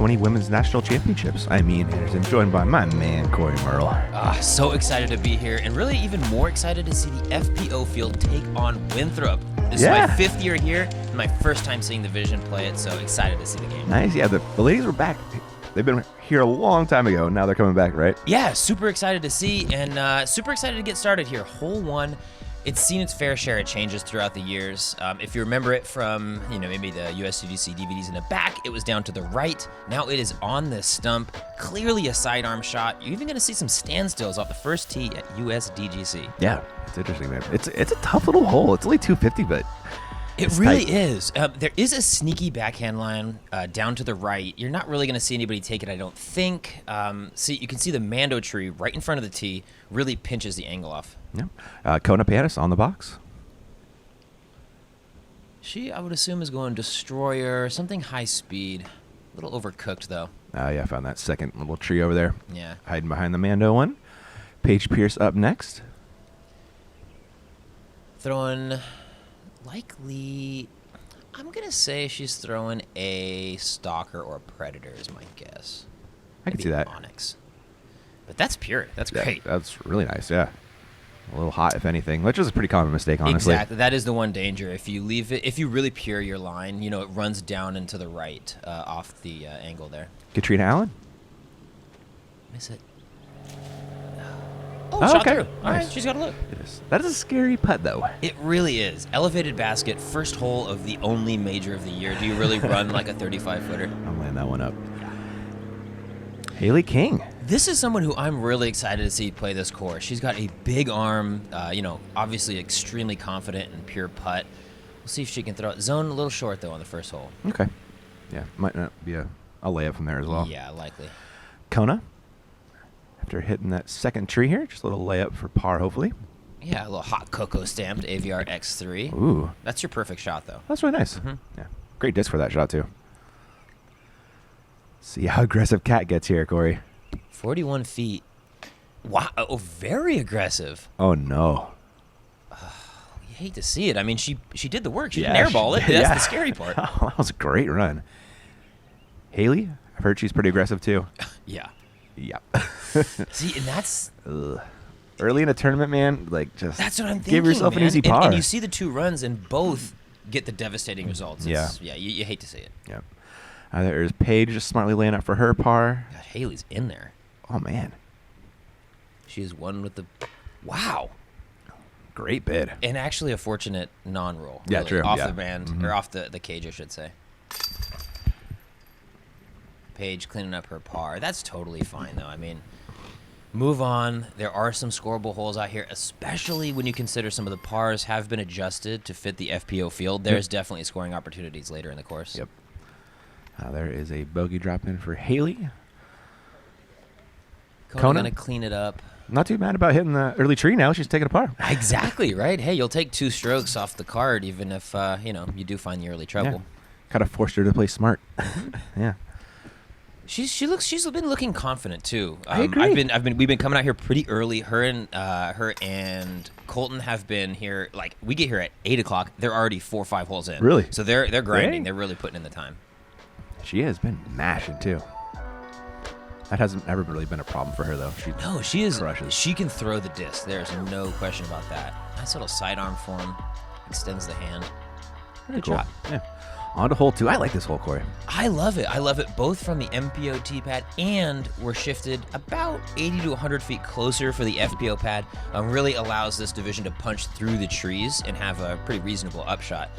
2020 Women's National Championships. I'm Ian Anderson, joined by my man, Corey Merle. So excited to be here, and really even more excited to see the FPO field take on Winthrop. This is my 5th year here, and my first time seeing the Vision play it, so excited to see the game. Nice, yeah, the ladies were back. They've been here a long time ago. Now they're coming back, right? Yeah, super excited to see, and super excited to get started here. Hole 1. It's seen its fair share of changes throughout the years. If you remember it from, maybe the USDGC DVDs in the back, it was down to the right. Now it is on the stump, clearly a sidearm shot. You're even going to see some standstills off the first tee at USDGC. Yeah, it's interesting, man. It's a tough little hole. It's only 250, but it really is. There is a sneaky backhand line down to the right. You're not really going to see anybody take it, I don't think. You can see the Mando tree right in front of the tee really pinches the angle off. Yeah. Kona Panis on the box. She, I would assume, is going Destroyer, something high speed. A little overcooked, though. Yeah, I found that second little tree over there. Yeah. Hiding behind the Mando one. Paige Pierce up next. Throwing, likely, I'm going to say she's throwing a Stalker or a Predator is my guess. I can see that. Onyx. But that's pure. That's great. That's really nice, yeah. A little hot, if anything, which is a pretty common mistake, honestly. Exactly. That is the one danger. If you leave it, if you really pure your line, it runs down and to the right off the angle there. Katrina Allen? Miss it. Oh, shot through. All right, she's got to look. That is a scary putt, though. It really is. Elevated basket, first hole of the only major of the year. Do you really run like a 35-footer? I'm laying that one up. Haley King. This is someone who I'm really excited to see play this course. She's got a big arm, obviously extremely confident and pure putt. We'll see if she can throw it. Zone a little short, though, on the first hole. Okay. Yeah, might not be a layup from there as well. Yeah, likely. Kona, after hitting that second tree here, just a little layup for par, hopefully. Yeah, a little hot cocoa stamped AVR X3. Ooh. That's your perfect shot, though. That's really nice. Mm-hmm. Yeah, great disc for that shot, too. See how aggressive Cat gets here, Corey. 41 feet. Wow. Oh, very aggressive. Oh, no. You hate to see it. I mean, she did the work. She didn't airball it. That's the scary part. That was a great run. Haley, I've heard she's pretty aggressive, too. Yeah. Yep. See, and that's... Ugh. Early in a tournament, man, that's what I'm thinking, give yourself man. an easy par. And you see the two runs, and both get the devastating results. Yeah, you hate to see it. Yep. There's Paige just smartly laying up for her par. God, Haley's in there. Oh, man. She is one with the... Wow. Great bid. And actually a fortunate non-roll. Yeah, really, true. Off yeah. the band, or off the cage, I should say. Paige cleaning up her par. That's totally fine, though. I mean, move on. There are some scoreable holes out here, especially when you consider some of the pars have been adjusted to fit the FPO field. There's definitely scoring opportunities later in the course. Yep. There is a bogey drop in for Haley. Kona going to clean it up. Not too mad about hitting the early tree now. She's taking a par. Exactly, right? Hey, you'll take 2 strokes off the card even if, you do find the early trouble. Yeah. Kind of forced her to play smart. Yeah. She's been looking confident too. I agree. We've been coming out here pretty early. Her and Colton have been here. Like, we get here at 8:00. They're already 4 or 5 holes in. Really? So they're grinding. Dang. They're really putting in the time. She has been mashing too. That hasn't ever really been a problem for her though. She is. Crushes. She can throw the disc. There's no question about that. Nice little sidearm form. Extends the hand. Very Good cool. shot. Yeah. On to hole 2. I like this hole, Corey. I love it. I love it both from the MPO tee pad, and we're shifted about 80 to 100 feet closer for the FPO pad. Really allows this division to punch through the trees and have a pretty reasonable upshot.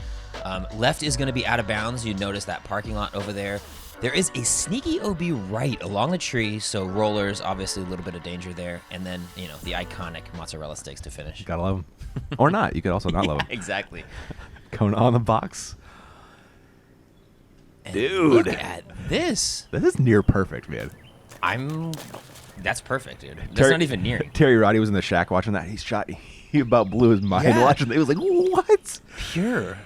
Left is going to be out of bounds. You notice that parking lot over there. There is a sneaky OB right along the tree, so rollers, obviously a little bit of danger there. And then, the iconic mozzarella sticks to finish. Gotta love them. Or not. You could also not love them. Exactly. Kona on the box. And dude. Look at this. This is near perfect, man. That's perfect, dude. That's not even near. Terry Roddy was in the shack watching that. He about blew his mind watching it. He was like, what? Pure.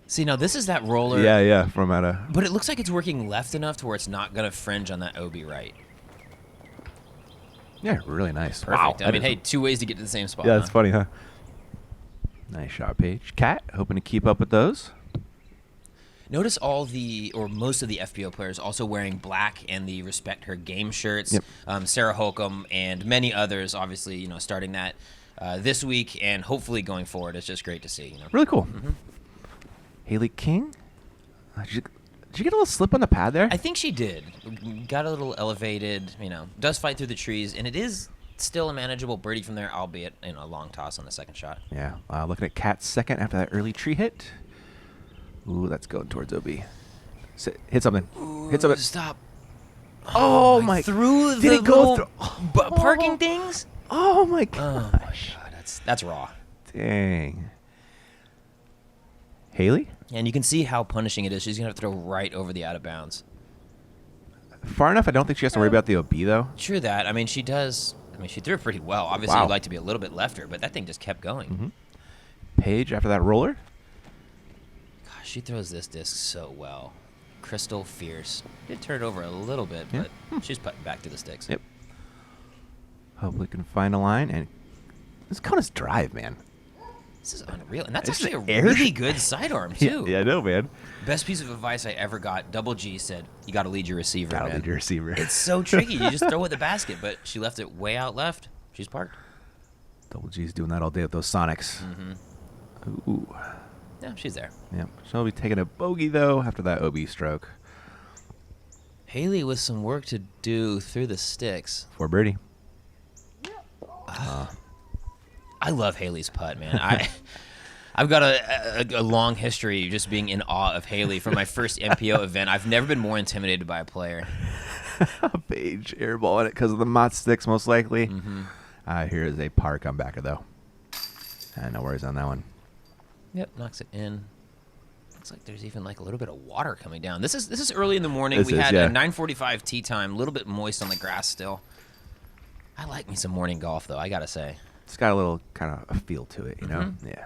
See, now this is that roller. Yeah, from out of... But it looks like it's working left enough to where it's not going to fringe on that OB right. Yeah, really nice. Perfect. Wow. I mean, hey, 2 ways to get to the same spot. Yeah, that's funny, huh? Nice shot, Paige. Cat, hoping to keep up with those. Notice most of the FPO players also wearing black and the Respect Her game shirts. Yep. Sarah Holcomb and many others, obviously, starting that this week and hopefully going forward. It's just great to see. Really cool. Haley King? Did you get a little slip on the pad there? I think she did. Got a little elevated, does fight through the trees, and it is still a manageable birdie from there, albeit a long toss on the second shot. Yeah. Looking at Kat's second after that early tree hit. Ooh, that's going towards OB. Hit something. Ooh, Hit something. Stop. Oh, my. Through Did the it go little through? parking things? Oh, my Oh, my gosh. God. That's raw. Dang. Haley? And you can see how punishing it is. She's going to have to throw right over the out of bounds. Far enough, I don't think she has to worry about the OB, though. True that. She does. She threw it pretty well. Obviously, Wow. you'd like to be a little bit lefter, but that thing just kept going. Paige after that roller. Gosh, she throws this disc so well. Crystal fierce. Did turn it over a little bit, but she's putting back to the sticks. Yep. Hopefully can find a line. And this Kona's drive, man. This is unreal. And that's It's actually a air really sh- good sidearm, too. Yeah, I know, man. Best piece of advice I ever got. Double G said, you got to lead your receiver, Gotta man. lead your receiver. It's so tricky. You just throw it in the basket, but she left it way out left. She's parked. Double G's doing that all day with those Sonics. Ooh. Yeah, she's there. Yep. She'll be taking a bogey, though, after that OB stroke. Haley with some work to do through the sticks. For birdie. I love Haley's putt, man. I've got a long history just being in awe of Haley from my first MPO event. I've never been more intimidated by a player. Paige airballing it because of the Mott sticks, most likely. Here is a par comebacker, though. No worries on that one. Yep, knocks it in. Looks like there's even like a little bit of water coming down. This is early in the morning. This We is, had yeah. a 9:45 tee time, a little bit moist on the grass still. I like me some morning golf, though, I got to say. It's got a little kind of a feel to it, you know? Yeah.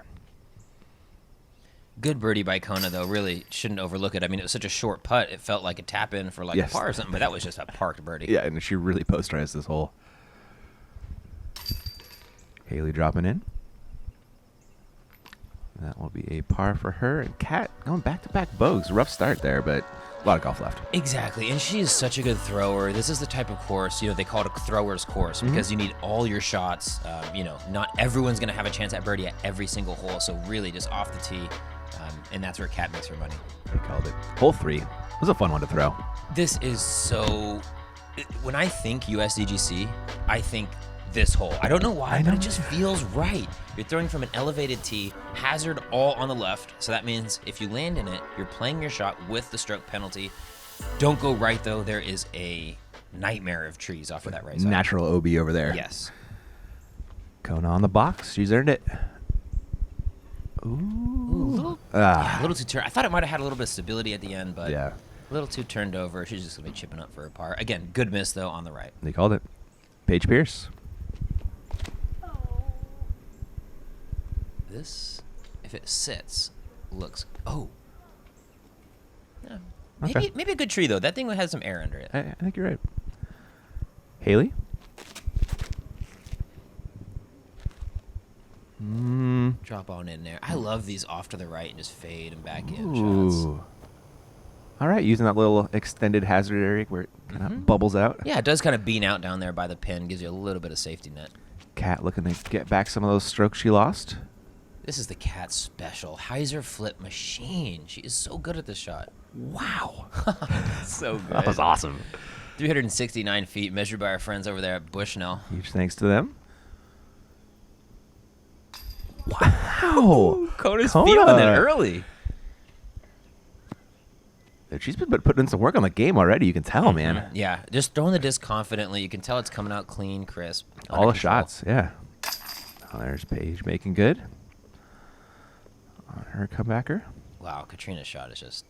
Good birdie by Kona, though. Really shouldn't overlook it. It was such a short putt. It felt like a tap in for like Yes. a par or something, but that was just a parked birdie. Yeah, and she really posterized this hole. Haley dropping in. That will be a par for her. And Kat going back-to-back bogeys. Rough start there, but a lot of golf left. Exactly, and she is such a good thrower. This is the type of course, they call it a thrower's course because you need all your shots. Not everyone's going to have a chance at birdie at every single hole, so really just off the tee, and that's where Kat makes her money. They called it. Hole 3. It was a fun one to throw. This is so... When I think USDGC, I think this hole. I don't know why, but it just feels right. You're throwing from an elevated tee, hazard all on the left, so that means if you land in it, you're playing your shot with the stroke penalty. Don't go right, though. There is a nightmare of trees off of that right side. Natural OB over there. Yes. Kona on the box. She's earned it. Ooh. A little too turned. I thought it might have had a little bit of stability at the end, but Yeah. a little too turned over. She's just going to be chipping up for a par. Again, good miss, though, on the right. They called it. Paige Pierce. This, if it sits, looks... Oh. Yeah. Okay. Maybe a good tree, though. That thing has some air under it. I think you're right. Haley? Drop on in there. I love these off to the right and just fade and back in shots. Ooh. All right, using that little extended hazard area where it kind of bubbles out. Yeah, it does kind of bean out down there by the pin. Gives you a little bit of safety net. Kat looking to get back some of those strokes she lost. This is the Cat special. Hyzer flip machine. She is so good at this shot. Wow. So good. That was awesome. 369 feet measured by our friends over there at Bushnell. Huge thanks to them. Wow. Kona's Kona. feeling it early. She's been putting in some work on the game already. You can tell, man. Yeah, just throwing the disc confidently. You can tell it's coming out clean, crisp. All the under control. shots, yeah. Oh, there's Paige making good. On her comebacker. Wow, Katrina's shot is just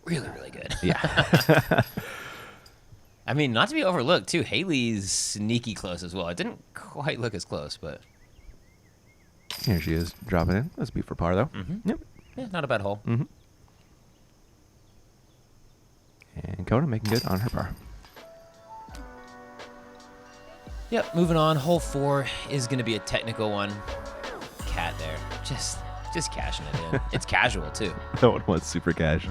really, really good. Yeah. I mean, not to be overlooked, too. Haley's sneaky close as well. It didn't quite look as close, but... Here she is dropping in. Let's be for par, though. Yep. Yeah, not a bad hole. And Kona making good on her par. Yep, moving on. Hole 4 is going to be a technical one. Cat there. Just Just cashing it in. It's casual, too. That one was super cash.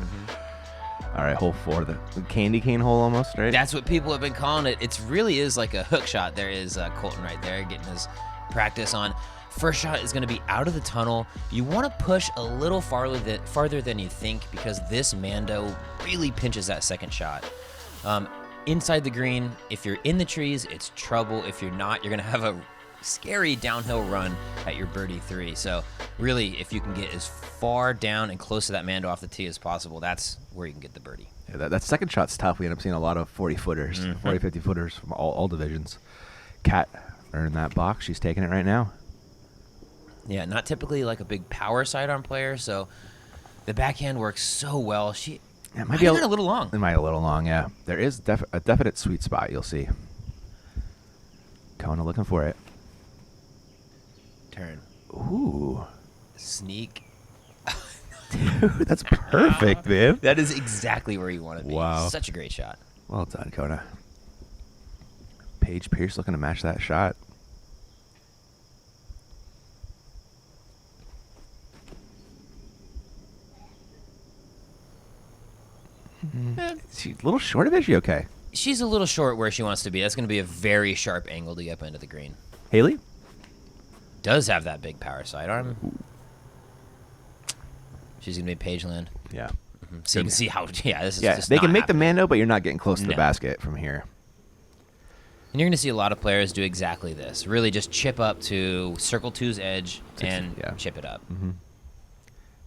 All right, hole 4, the candy cane hole almost, right? That's what people have been calling it. It really is like a hook shot. There is Colton right there getting his practice on. First shot is going to be out of the tunnel. You want to push a little farther than you think because this Mando really pinches that second shot. Inside the green, if you're in the trees, it's trouble. If you're not, you're going to have a scary downhill run at your birdie 3. So really, if you can get as far down and close to that Mando off the tee as possible, that's where you can get the birdie. Yeah, that second shot's tough. We end up seeing a lot of 40-footers, 40, 50-footers from all divisions. Kat earned that box. She's taking it right now. Yeah, not typically like a big power sidearm player, so the backhand works so well. It might be a little long. It might be a little long, yeah. There is a definite sweet spot, you'll see. Kona looking for it. Turn. Ooh. Sneak. Dude, that's perfect, man. That is exactly where you want to be. Wow. Such a great shot. Well done, Kona. Paige Pierce looking to match that shot. She's a little short of it. Is she okay? She's a little short where she wants to be. That's going to be a very sharp angle to get up into the green. Haley? Does have that big power sidearm. She's going to be Paige land. Yeah. So you can see how, this is just they not can make the happening. Mando, but you're not getting close to the basket from here. And you're going to see a lot of players do exactly this. Really just chip up to circle 2's edge and chip it up.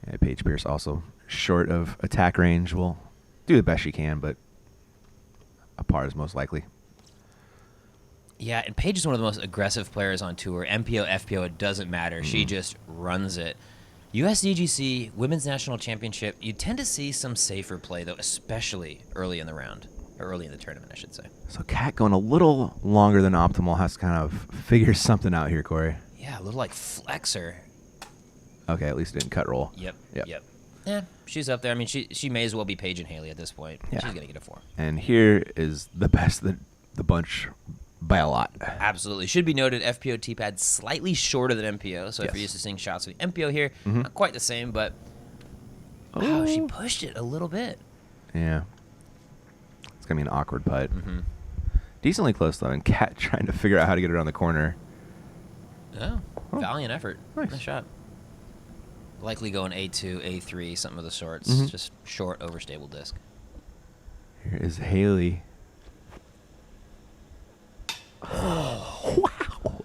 Yeah, Paige Pierce also short of attack range. Will do the best she can, but a par is most likely. Yeah, and Paige is one of the most aggressive players on tour. MPO, FPO, it doesn't matter. She just runs it. USDGC, Women's National Championship, you tend to see some safer play, though, especially early in the round. Or early in the tournament, I should say. So Kat going a little longer than optimal, has to kind of figure something out here, Corey. Yeah, a little like flexor. Okay, at least it didn't cut roll. Yep. Yeah, she's up there. I mean, she may as well be Paige and Haley at this point. Yeah. She's going to get a 4. And here is the best of the bunch by a lot. Absolutely. Should be noted, FPO T-pad slightly shorter than MPO. So if you're used to seeing shots with MPO here, not quite the same, but wow, she pushed it a little bit. Yeah. It's going to be an awkward putt. Decently close, though, and Kat trying to figure out how to get it around the corner. Oh, valiant effort. Nice. Shot. Likely going A2, A3, something of the sorts. Just short, overstable disc. Here is Haley. Oh, wow.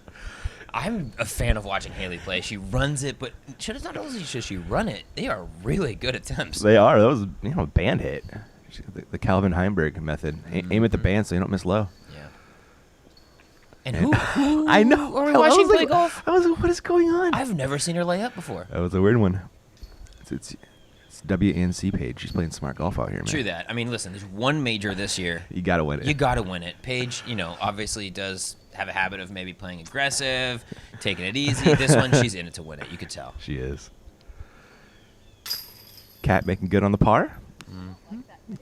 I'm a fan of watching Haley play. She runs it, but not only should she run it, they are really good attempts. They are. That was a band hit. The Calvin Heimberg method. Aim at the band so you don't miss low. Yeah. And who I know. are we watching play golf? I was like, what is going on? I've never seen her lay up before. That was a weird one. It's WNC Paige. She's playing smart golf out here, man. True that. I mean, listen, there's one major this year. You got to win it. You got to win it. Paige, obviously does have a habit of maybe playing aggressive, taking it easy. This one, she's in it to win it. You could tell. She is. Kat making good on the par.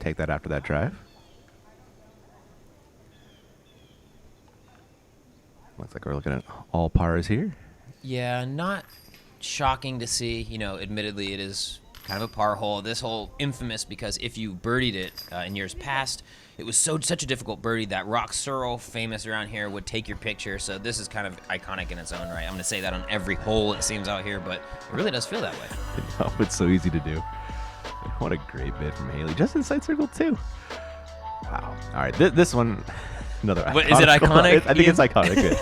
Take that after that drive. Looks like we're looking at all pars here. Yeah, not shocking to see. Admittedly, it is kind of a par hole. This hole infamous because if you birdied it in years past, it was such a difficult birdie that Rock Searle, famous around here, would take your picture. So this is kind of iconic in its own right. I'm going to say that on every hole it seems out here, but it really does feel that way. Oh, it's so easy to do. What a great bit from Haley. Just inside circle, too. Wow. All right, this one, another iconic. What, is it iconic? I think it's iconic. Good.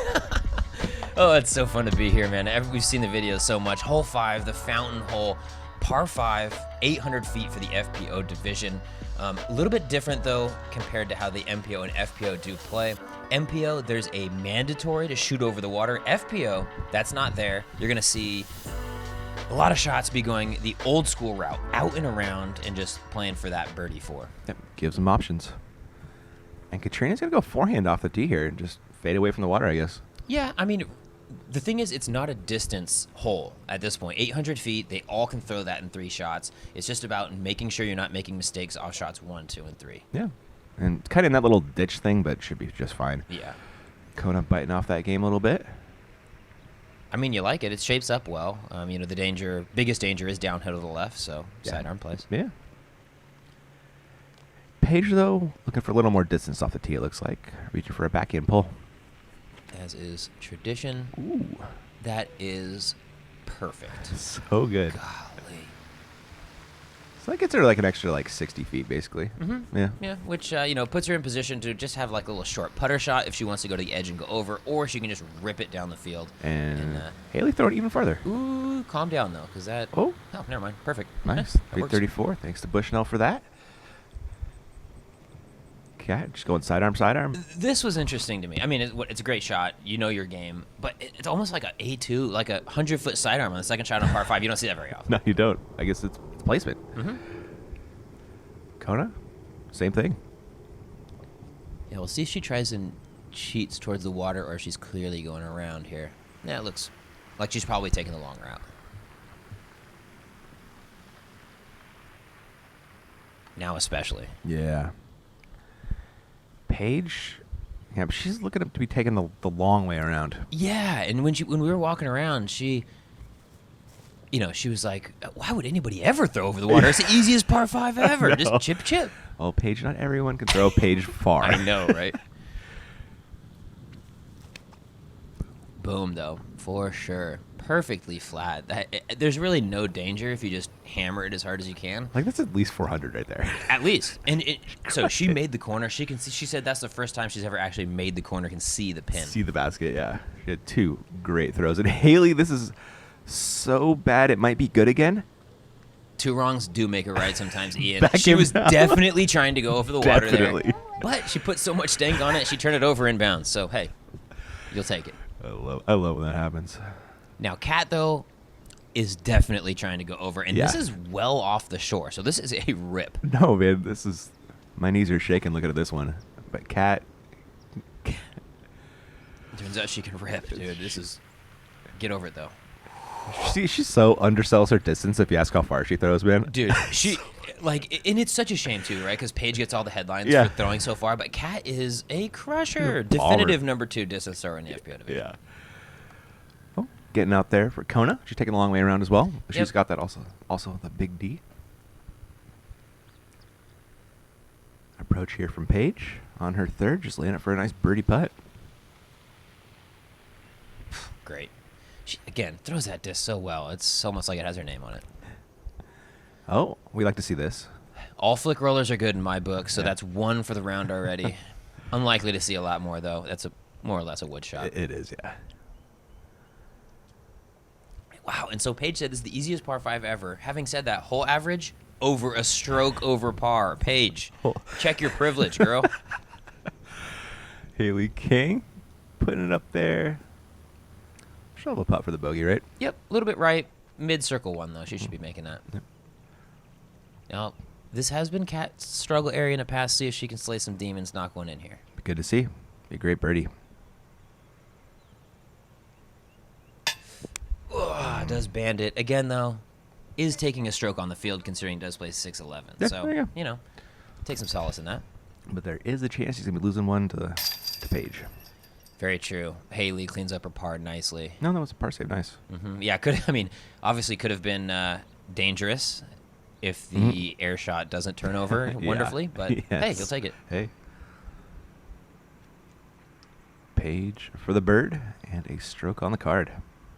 Oh, it's so fun to be here, man. We've seen the videos so much. Hole 5, the fountain hole, par 5, 800 feet for the FPO division. A little bit different, though, compared to how the MPO and FPO do play. MPO, there's a mandatory to shoot over the water. FPO, that's not there. You're going to see a lot of shots be going the old school route, out and around, and just playing for that birdie 4. Yep, gives them options. And Katrina's going to go forehand off the tee here and just fade away from the water, I guess. Yeah, I mean, the thing is, it's not a distance hole at this point. 800 feet, they all can throw that in 3 shots. It's just about making sure you're not making mistakes off shots 1, 2, and 3. Yeah. And kind of in that little ditch thing, but should be just fine. Yeah. Kona biting off that game a little bit. I mean, you like it. It shapes up well. You know, the biggest danger is downhill to the left, so sidearm plays. Yeah. Paige, though, looking for a little more distance off the tee, it looks like. Reaching for a backhand pull. As is tradition. Ooh. That is perfect. So good. Golly. So that gets her like an extra like 60 feet, basically. Mm-hmm. Yeah. Yeah, which, you know, puts her in position to just have like a little short putter shot if she wants to go to the edge and go over, or she can just rip it down the field. And Haley throw it even farther. Ooh, calm down, though, because that... Oh, never mind. Perfect. nice. 334. Thanks to Bushnell for that. Okay, just going sidearm. This was interesting to me. I mean, it's a great shot. You know your game. But it's almost like a A2, like a 100-foot sidearm on the second shot on par 5. You don't see that very often. No, you don't. I guess it's placement. Mm-hmm. Kona, same thing. Yeah, we'll see if she tries and cheats towards the water or if she's clearly going around here. Yeah, it looks like she's probably taking the long route. Now especially. Yeah. Paige, yeah, but she's looking up to be taking the long way around. Yeah, and when we were walking around, she was like, "Why would anybody ever throw over the water? It's the easiest par 5 ever. Just chip." Oh, Paige, not everyone can throw Paige far. I know, right? Boom, though, for sure. Perfectly flat. There's really no danger if you just hammer it as hard as you can. Like, that's at least 400 right there. At least. And so she made the corner. She can see. She said that's the first time she's ever actually made the corner, can see the pin. See the basket, yeah. She had 2 great throws. And Haley, this is so bad it might be good again. 2 wrongs do make a right sometimes, Ian. Back She was inbound. definitely trying to go over the water Definitely. there. But she put so much stank on it, she turned it over inbounds. So, hey, you'll take it. I love when that happens. Now, Kat, though, is definitely trying to go over. And this Yeah. is well off the shore. So this is a rip. No, man, this is... My knees are shaking looking at this one. But Kat... Turns out she can rip, dude. This is... Get over it, though. She so undersells her distance if you ask how far she throws, man. Dude, she... Like, and it's such a shame, too, right? Because Paige gets all the headlines Yeah. for throwing so far. But Kat is a crusher. Baller. Definitive number 2 distance thrower in the FPO division. Yeah. Oh, getting out there for Kona. She's taking a long way around as well. She's Yep. got that also the big D. Approach here from Paige on her third, just laying it for a nice birdie putt. Great. She, again, throws that disc so well. It's almost like it has her name on it. Oh, we like to see this. All flick rollers are good in my book, so Yeah. that's 1 for the round already. Unlikely to see a lot more, though. That's more or less a wood shot. It is, yeah. Wow, and so Paige said this is the easiest par 5 ever. Having said that, whole average over a stroke over par. Paige, check your privilege, girl. Haley King putting it up there. She'll have a putt for the bogey, right? Yep, a little bit right. Mid-circle one, though. She should be making that. Yep. Now, this has been Kat's struggle area in the past. See if she can slay some demons, knock one in here. Be good to see. Be a great birdie. Does bandit. Again, though, is taking a stroke on the field considering he does play 6'11". Yeah, So, there you go. you know, take some solace in that. But there is a chance he's going to be losing one to Paige. Very true. Haley cleans up her par nicely. No, that was a par save. Nice. Yeah, obviously could have been dangerous if the air shot doesn't turn over Yeah. wonderfully. But hey, Yes. you'll take it. Hey. Paige for the bird and a stroke on the card.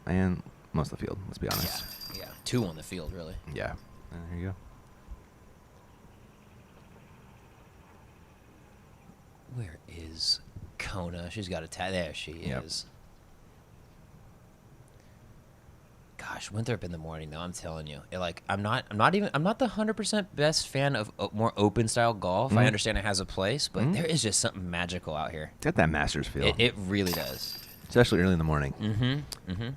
And most of the field, let's be honest. Yeah. 2 on the field, really. Yeah. There you go. Where is Kona? She's got a there she Yep. is. Gosh, Winthrop in the morning though. I'm telling you, I'm not the 100% best fan of more open style golf. I understand it has a place, but there is just something magical out here. It's got that Masters feel. It really does. Especially early in the morning. Mm-hmm.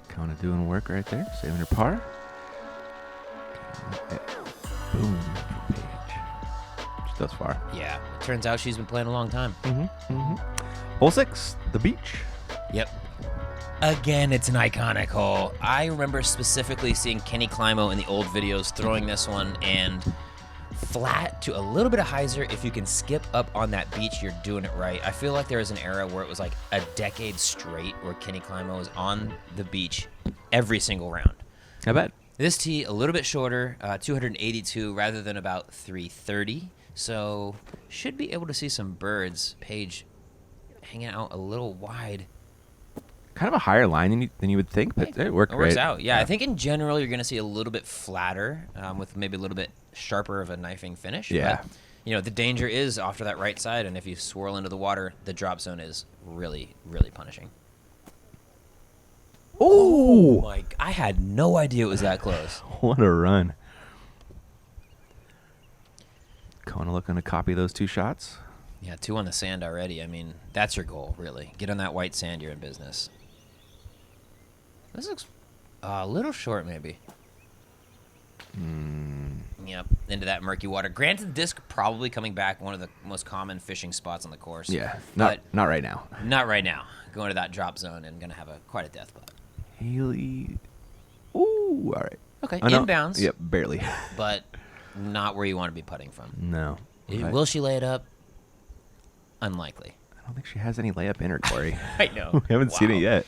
Kona doing work right there. Saving her par. Boom. For Paige. She does far. Yeah. It turns out she's been playing a long time. Hole 6, the beach. Yep. Again, it's an iconic hole. I remember specifically seeing Kenny Climo in the old videos throwing this one, and flat to a little bit of hyzer. If you can skip up on that beach, you're doing it right. I feel like there was an era where it was like a decade straight where Kenny Climo was on the beach every single round. I bet. This tee, a little bit shorter, 282 rather than about 330. So should be able to see some birds. Paige hanging out a little wide. Kind of a higher line than you would think, but it worked great. It works out. Yeah, I think in general you're going to see a little bit flatter with maybe a little bit sharper of a knifing finish. Yeah. But, you know, the danger is off to that right side, and if you swirl into the water, the drop zone is really, really punishing. Oh my! I had no idea it was that close. What a run. Kona looking to copy those 2 shots. Yeah, 2 on the sand already. I mean, that's your goal, really. Get on that white sand, you're in business. This looks a little short, maybe. Yep, into that murky water. Granted, disc probably coming back, one of the most common fishing spots on the course. Yeah, not right now. Not right now. Going to that drop zone and going to have quite a death putt. Haley. Ooh, all right. Okay, oh, no. inbounds. Yep, barely. But not where you want to be putting from. No. Will she lay it up? Unlikely. I don't think she has any layup in her, Corey. I know. We haven't seen it yet.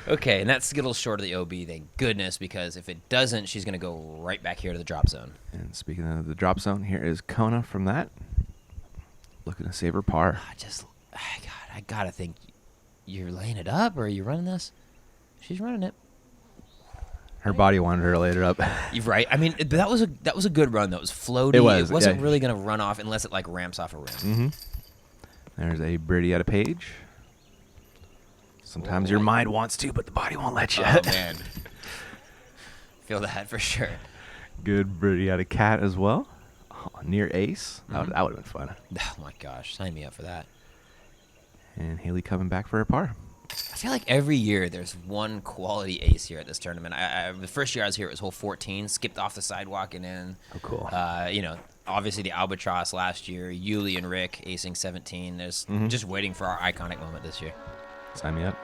Okay, and that's a little short of the OB, thank goodness, because if it doesn't, she's going to go right back here to the drop zone. And speaking of the drop zone, here is Kona from that. Looking to save her par. I got to think you're laying it up, or are you running this? She's running it. Her body wanted her to lay it up. You're right. I mean, that was a good run, though. It was floaty. It was. It wasn't really going to run off unless it, like, ramps off a rim. Mm-hmm. There's a birdie out of Paige. Sometimes your mind wants to, but the body won't let you. Oh, man. Feel that for sure. Good birdie out of Cat as well. Oh, near ace. That would have been fun. Oh, my gosh. Sign me up for that. And Haley coming back for her par. I feel like every year there's one quality ace here at this tournament. The first year I was here, it was hole 14, skipped off the sidewalk and in. Oh, cool. You know, obviously the Albatross last year, Yuli and Rick acing 17. There's just waiting for our iconic moment this year. Sign me up.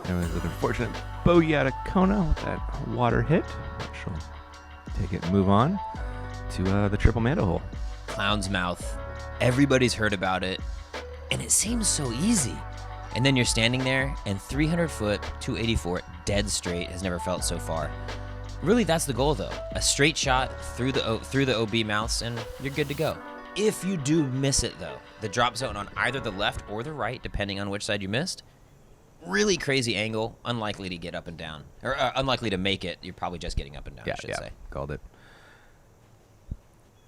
There was an unfortunate bogey out of Kona with that water hit. She'll take it and move on to the triple Mando hole. Clown's Mouth. Everybody's heard about it, and it seems so easy. And then you're standing there, and 300 foot, 284, dead straight has never felt so far. Really, that's the goal, though. A straight shot through the OB mouths, and you're good to go. If you do miss it, though, the drop zone on either the left or the right, depending on which side you missed, really crazy angle, unlikely to get up and down. Or unlikely to make it. You're probably just getting up and down, I should say. Called it.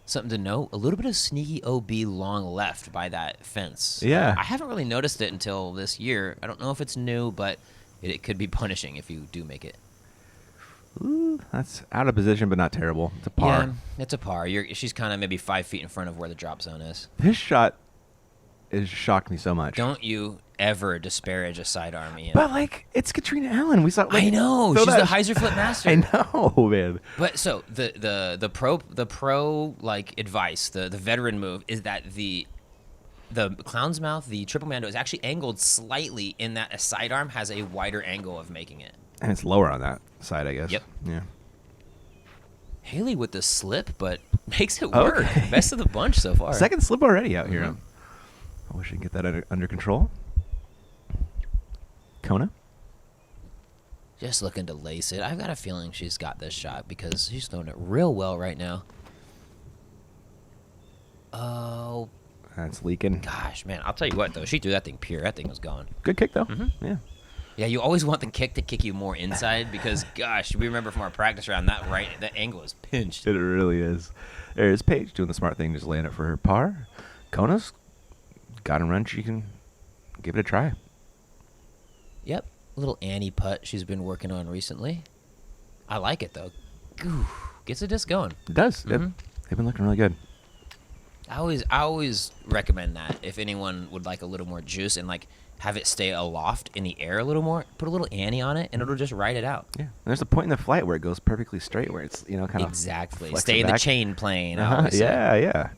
Something to note, a little bit of sneaky OB long left by that fence. Yeah. I haven't really noticed it until this year. I don't know if it's new, but it could be punishing if you do make it. Ooh, that's out of position, but not terrible. It's a par. Yeah, it's a par. She's kind of maybe 5 feet in front of where the drop zone is. This shot has shocked me so much. Don't you ever disparage a sidearm, Ian. But, like, it's Katrina Allen. We saw. Like, I know. She's the hyzer flip master. I know, man. But so the pro like advice, the veteran move is that the Clown's Mouth, the triple Mando, is actually angled slightly in that a sidearm has a wider angle of making it. And it's lower on that side, I guess. Yep. Yeah. Haley with the slip, but makes it work. Okay. Best of the bunch so far. Second slip already out here. I wish I could get that under control. Kona? Just looking to lace it. I've got a feeling she's got this shot because she's throwing it real well right now. Oh. That's leaking. Gosh, man. I'll tell you what, though. She threw that thing pure. That thing was gone. Good kick, though. Yeah. Yeah, you always want the kick to kick you more inside because, gosh, we remember from our practice round, that angle is pinched. It really is. There's Paige doing the smart thing, just laying it for her par. Kona's got a run. She can give it a try. Yep. Little Annie putt she's been working on recently. I like it, though. Ooh, gets the disc going. It does. They've been looking really good. I always recommend that if anyone would like a little more juice and like have it stay aloft in the air a little more, put a little Annie on it and it'll just ride it out. Yeah. There's a point in the flight where it goes perfectly straight, where it's, kind of exactly. Stay in the chain plane. Yeah.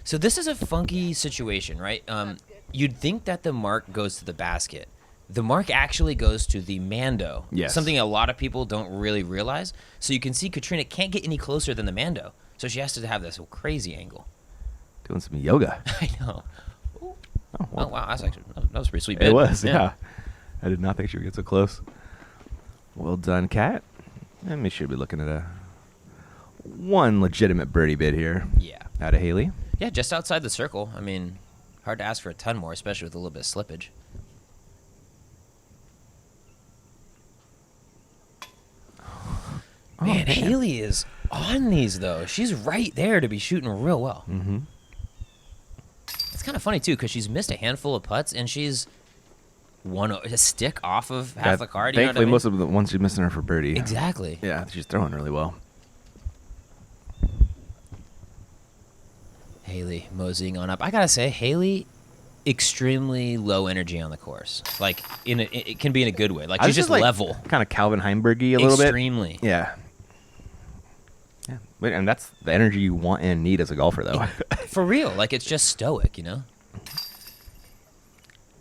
So this is a funky situation, right? You'd think that the mark goes to the basket. The mark actually goes to the Mando. Yes. Something a lot of people don't really realize. So you can see Katrina can't get any closer than the Mando. So she has to have this crazy angle. Doing some yoga. I know. Oh, Oh, wow. That was a pretty sweet It bit. was, yeah. I did not think she would get so close. Well done, Kat. And we should be looking at one legitimate birdie bid here Yeah. out of Haley. Yeah, just outside the circle. I mean, hard to ask for a ton more, especially with a little bit of slippage. Man, Haley is on these, though. She's right there to be shooting real well. Mm-hmm. It's kind of funny, too, because she's missed a handful of putts, and she's a stick off of half the card. You know what I Thankfully, mean? most of the ones she's missing are for birdie. Exactly. Yeah, she's throwing really well. Haley moseying on up. I got to say, Haley, extremely low energy on the course. Like, it can be in a good way. Like, she's just level. Kind of Calvin Heimberg-y a little bit. Extremely. Yeah. Yeah. And that's the energy you want and need as a golfer, though. For real. Like, it's just stoic, you know?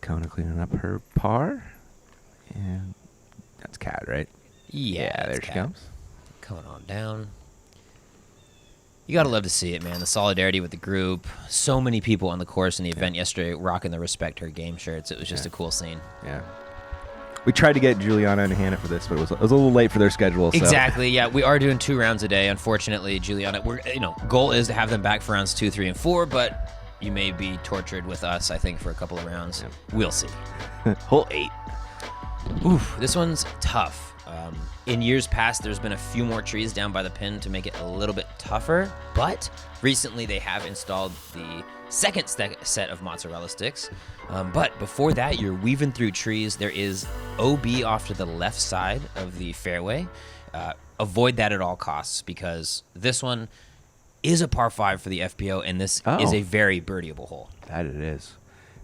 Kona cleaning up her par. And that's Kat, right? Yeah, there she comes. Coming on down. You got to love to see it, man. The solidarity with the group. So many people on the course in the event yesterday rocking the Respect Her game shirts. It was just a cool scene. Yeah. We tried to get Juliana and Hannah for this, but it was a little late for their schedule. So. Exactly. Yeah, we are doing 2 rounds a day. Unfortunately, Juliana, goal is to have them back for rounds 2, 3, and 4, but you may be tortured with us, I think, for a couple of rounds. Yep. We'll see. Hole 8. Oof, this one's tough. In years past, there's been a few more trees down by the pin to make it a little bit tougher, but recently they have installed the second set of mozzarella sticks. But before that, you're weaving through trees. There is OB off to the left side of the fairway. Avoid that at all costs because this one is a par 5 for the FPO, and this is a very birdieable hole. That it is.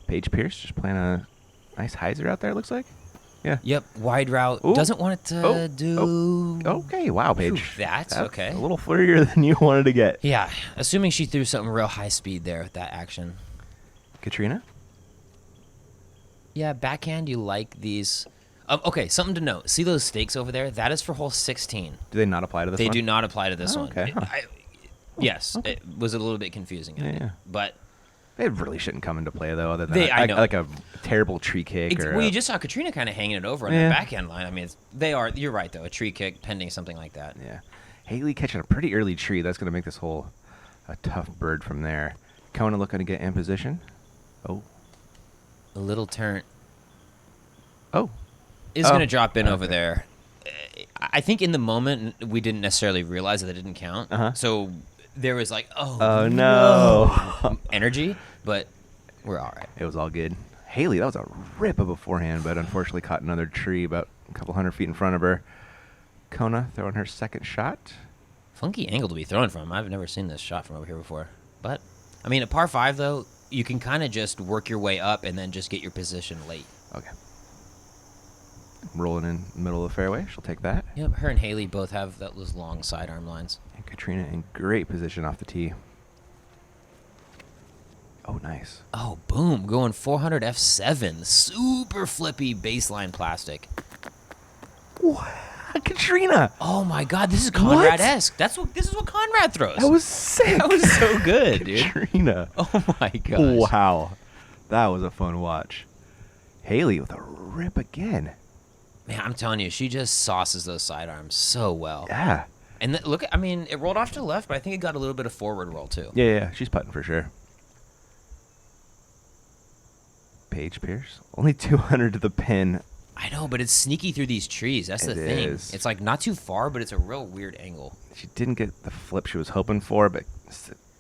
Paige Pierce just playing a nice hyzer out there, it looks like. Yeah. Yep, wide route. Ooh. Doesn't want it to do... Okay, wow, Paige. That's okay. A little flirtier than you wanted to get. Yeah, assuming she threw something real high speed there with that action. Katrina? Yeah, backhand, you like these. Okay, something to note. See those stakes over there? That is for hole 16. Do they not apply to this They one? do not apply to this one. Okay. Huh. Yes, Okay. it was a little bit confusing. Yeah. But They really shouldn't come into play, though, other than I know. like a terrible tree kick. well, you just saw Katrina kind of hanging it over on the backhand line. I mean, you're right, though, a tree kick pending something like that. Yeah. Haley catching a pretty early tree. That's going to make this hole a tough bird from there. Kona looking to get in position. Oh. A little turn. Oh. Is going to drop in over there. I think in the moment, we didn't necessarily realize that it didn't count. So there was like, oh no. energy, but we're all right. It was all good. Haley, that was a rip of a forehand, but unfortunately caught another tree about a couple hundred feet in front of her. Kona throwing her second shot. Funky angle to be thrown from. I've never seen this shot from over here before. But, I mean, at par 5, though, you can kind of just work your way up and then just get your position late. Okay. Rolling in the middle of the fairway. She'll take that. Yep, her and Haley both have those long sidearm lines. And Katrina in great position off the tee. Oh, nice. Oh, boom. Going 400 F7. Super flippy baseline plastic. What? Katrina! Oh, my God. This is Conrad-esque. This is what Conrad throws. That was sick. That was so good, dude. Katrina. Oh, my gosh. Wow. That was a fun watch. Haley with a rip again. Man, I'm telling you, she just sauces those sidearms so well. Yeah. And it rolled off to the left, but I think it got a little bit of forward roll, too. Yeah. She's putting for sure. Paige Pierce. Only 200 to the pin. I know, but it's sneaky through these trees. That's the thing. It's like not too far, but it's a real weird angle. She didn't get the flip she was hoping for, but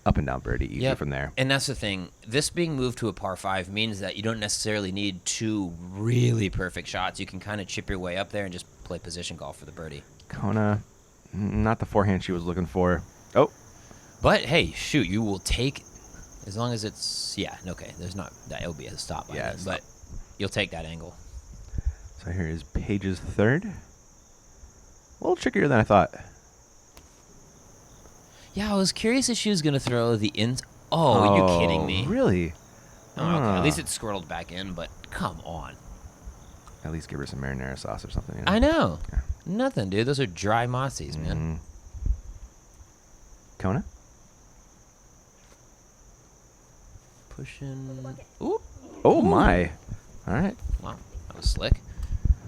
up and down birdie easy from there. And that's the thing. This being moved to a par 5 means that you don't necessarily need 2 really perfect shots. You can kind of chip your way up there and just play position golf for the birdie. Kona, not the forehand she was looking for. Oh. But, hey, shoot, you will take, as long as it's, okay, there's not, that would be a stop by then, but you'll take that angle. So here is Paige's third. A little trickier than I thought. Yeah, I was curious if she was going to throw the in. Oh, are you kidding me? Really? Oh, okay. At least it squirreled back in, but come on. At least give her some marinara sauce or something. I know. Yeah. Nothing, dude. Those are dry mossies, man. Kona? Pushing. Ooh. Oh, my. All right. Wow, that was slick.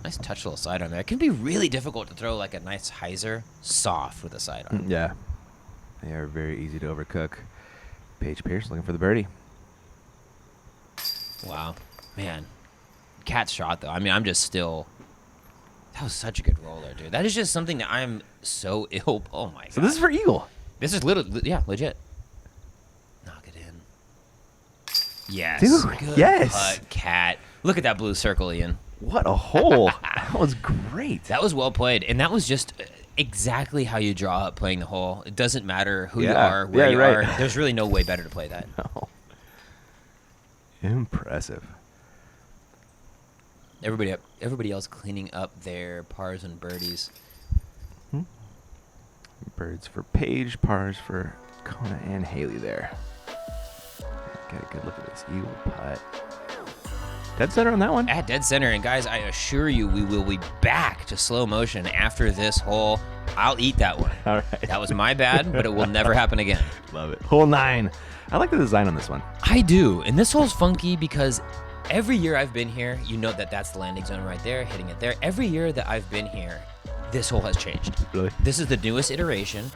Nice touch little sidearm there. It can be really difficult to throw like a nice hyzer soft with a sidearm. Yeah. They are very easy to overcook. Paige Pierce looking for the birdie. Wow. Man. Cat shot, though. I mean, I'm just still... That was such a good roller, dude. That is just something that I'm so ill... Oh, my God. So this is for eagle. This is yeah, legit. Knock it in. Yes. Dude, Good yes. putt, Cat. Look at that blue circle, Ian. What a hole. That was great. That was well played. And that was just exactly how you draw up playing the hole. It doesn't matter who you are, where you are. There's really no way better to play that. No. Impressive. Everybody else cleaning up their pars and birdies. Birds for Paige, pars for Kona and Haley there. Get a good look at this eagle putt. Dead center on that one. At dead center. And guys, I assure you, we will be back to slow motion after this hole. I'll eat that one. All right. That was my bad, but it will never happen again. Love it. Hole 9. I like the design on this one. I do. And this hole's funky because every year I've been here, you know that's the landing zone right there, hitting it there. Every year that I've been here, this hole has changed. Really? This is the newest iteration.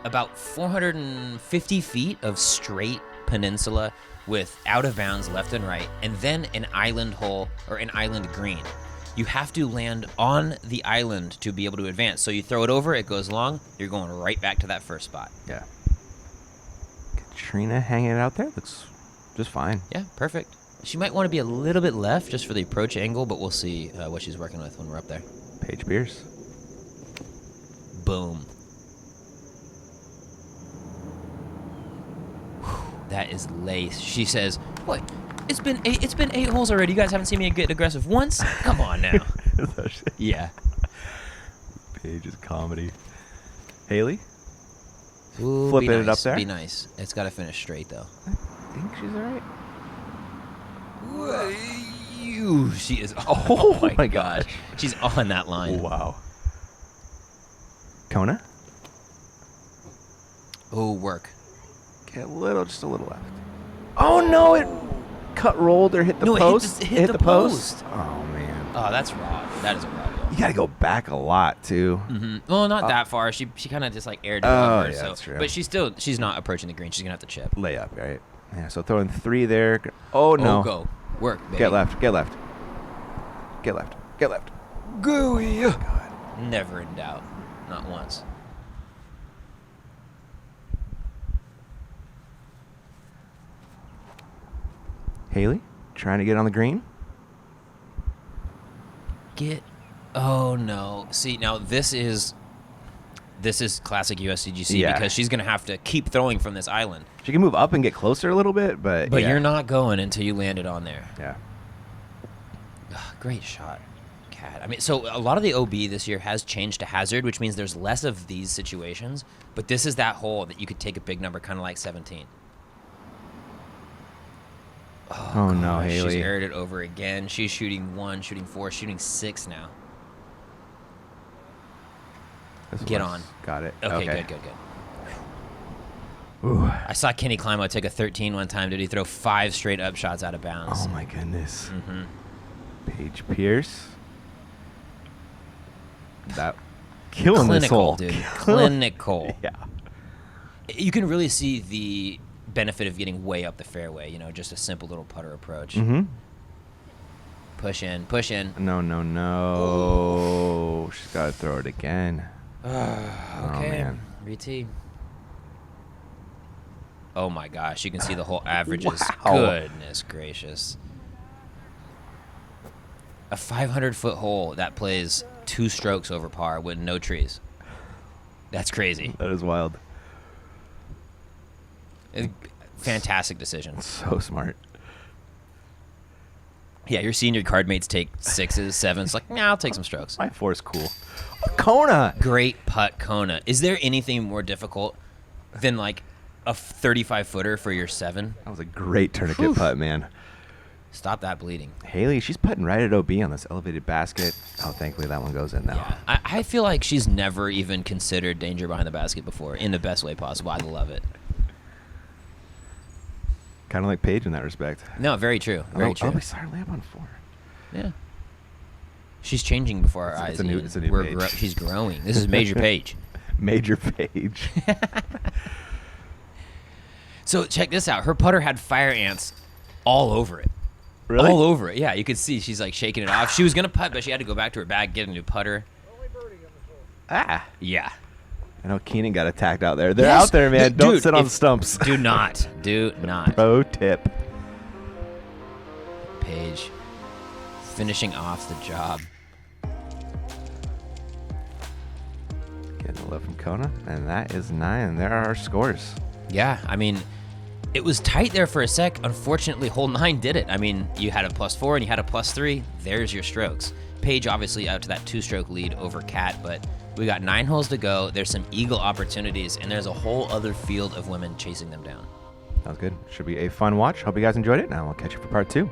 About 450 feet of straight peninsula with out of bounds left and right, and then an island hole or an island green. You have to land on the island to be able to advance. So you throw it over, it goes long, you're going right back to that first spot. Yeah. Katrina hanging out there looks just fine. Yeah, perfect. She might want to be a little bit left just for the approach angle, but we'll see what she's working with when we're up there. Paige Pierce. Boom. That is lace. She says, "What? It's been 8 holes already. You guys haven't seen me get aggressive once? Come on now." Yeah. Paige's comedy. Haley? Ooh, Flipping be it nice, up there? Be nice. It's got to finish straight, though. I think she's all right. She is. Oh my gosh. She's on that line. Wow. Kona? Oh, work. Get just a little left. Oh no, it cut rolled or hit the post. It hit the post. Oh man. Oh, that's raw. That is a raw deal. You gotta go back a lot too. Mm-hmm. Well, not that far. She kind of just like aired it Oh, over. yeah, So, that's true. but she's not approaching the green. She's gonna have to chip. Layup, right? Yeah. So throwing 3 there. Oh no. Oh, go work, baby. Get left. Get left. Get left. Get left. Gooey. Oh, God. Never in doubt. Not once. Haley trying to get on the green. Oh no. See, now this is classic USCGC Yeah. because she's gonna have to keep throwing from this island. She can move up and get closer a little bit, but yeah. You're not going until you land it on there. Yeah. Ugh, great shot, Cat. I mean, so a lot of the OB this year has changed to hazard, which means there's less of these situations. But this is that hole that you could take a big number, kind of like 17. Oh no, gosh, Haley. She's aired it over again. She's shooting 1, shooting 4, shooting 6 now. This Get was- on. Got it. Okay, good. Ooh. I saw Kenny Climo take a 13 one time. Did he throw 5 straight up shots out of bounds? Oh my goodness. Mm-hmm. Paige Pierce. That killing this hole. Clinical, dude. Clinical. Yeah. You can really see the benefit of getting way up the fairway. You know, just a simple little putter approach. Mm-hmm. Push in, push in. No. She's got to throw it again. Okay. Oh, man. Re-tee. Oh my gosh, you can see the whole averages. Wow. Goodness gracious. A 500-foot hole that plays 2 strokes over par with no trees. That's crazy. That is wild. Fantastic decision. So smart. Yeah, you're seeing your card mates take 6s, 7s. Like, nah, I'll take some strokes. My 4's cool. Kona. Great putt, Kona. Is there anything more difficult than like a 35-footer for your 7? That was a great tourniquet putt, man. Stop that bleeding. Haley, she's putting right at OB on this elevated basket. Oh, thankfully that one goes in now. Yeah, I feel like she's never even considered danger behind the basket before in the best way possible. I love it. Kind of like Paige in that respect. No, very true. Very true. Oh, we saw her lamp on 4. Yeah. She's changing before our eyes. It's a new Paige. She's growing. This is Major Paige. Major Paige. So check this out. Her putter had fire ants all over it. Really? All over it. Yeah, you could see she's like shaking it off. She was going to putt, but she had to go back to her bag, get a new putter. Ah. Yeah. I know Keenan got attacked out there. They're Yes. out there, man. Dude, Don't sit on the stumps. Do not. Do not. Pro tip. Paige finishing off the job. Getting a love from Kona, and that is 9. There are our scores. Yeah, I mean, it was tight there for a sec. Unfortunately, hole 9 did it. I mean, you had a +4 and you had a +3. There's your strokes. Paige obviously out to that 2-stroke lead over Kat, but we got 9 holes to go. There's some eagle opportunities, and there's a whole other field of women chasing them down. Sounds good. Should be a fun watch. Hope you guys enjoyed it, and we'll catch you for part 2.